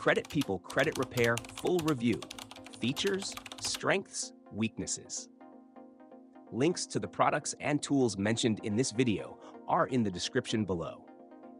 Credit People Credit Repair Full Review: Features, Strengths, Weaknesses. Links to the products and tools mentioned in this video are in the description below.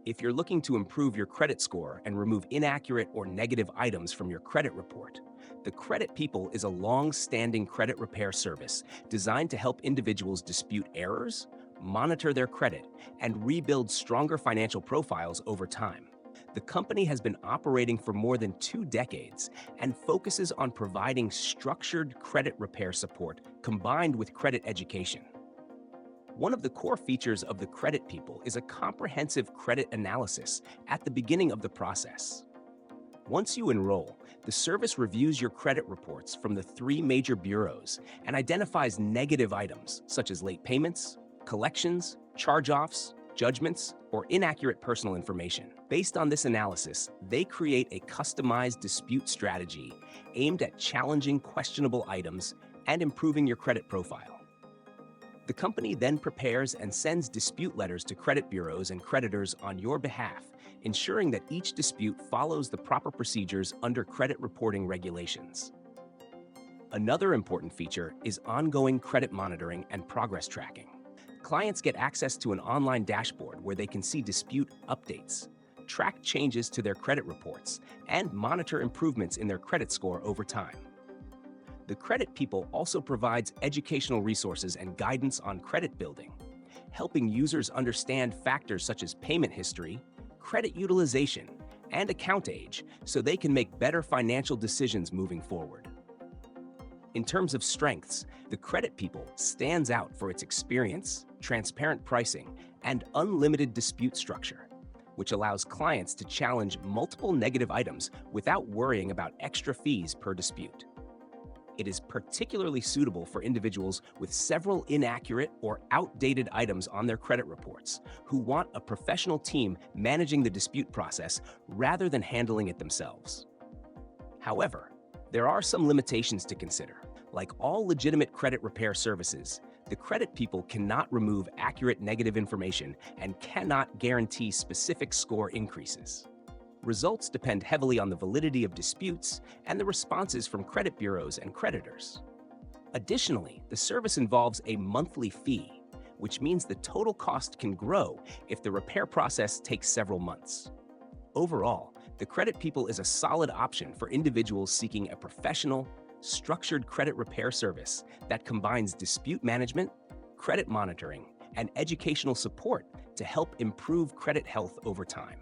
If you're looking to improve your credit score and remove inaccurate or negative items from your credit report, the Credit People is a long-standing credit repair service designed to help individuals dispute errors, monitor their credit, and rebuild stronger financial profiles over time. The company has been operating for more than 2 decades and focuses on providing structured credit repair support combined with credit education. One of the core features of the Credit People is a comprehensive credit analysis at the beginning of the process. Once you enroll, the service reviews your credit reports from the 3 major bureaus and identifies negative items such as late payments, collections, charge-offs, judgments, or inaccurate personal information. Based on this analysis, they create a customized dispute strategy aimed at challenging questionable items and improving your credit profile. The company then prepares and sends dispute letters to credit bureaus and creditors on your behalf, ensuring that each dispute follows the proper procedures under credit reporting regulations. Another important feature is ongoing credit monitoring and progress tracking. Clients get access to an online dashboard where they can see dispute updates, track changes to their credit reports, and monitor improvements in their credit score over time. The Credit People also provides educational resources and guidance on credit building, helping users understand factors such as payment history, credit utilization, and account age so they can make better financial decisions moving forward. In terms of strengths, the Credit People stands out for its experience, transparent pricing, and unlimited dispute structure, which allows clients to challenge multiple negative items without worrying about extra fees per dispute. It is particularly suitable for individuals with several inaccurate or outdated items on their credit reports who want a professional team managing the dispute process rather than handling it themselves. However, there are some limitations to consider. Like all legitimate credit repair services, the Credit People cannot remove accurate negative information and cannot guarantee specific score increases. Results depend heavily on the validity of disputes and the responses from credit bureaus and creditors. Additionally, the service involves a monthly fee, which means the total cost can grow if the repair process takes several months. Overall, the Credit People is a solid option for individuals seeking a professional, structured credit repair service that combines dispute management, credit monitoring, and educational support to help improve credit health over time.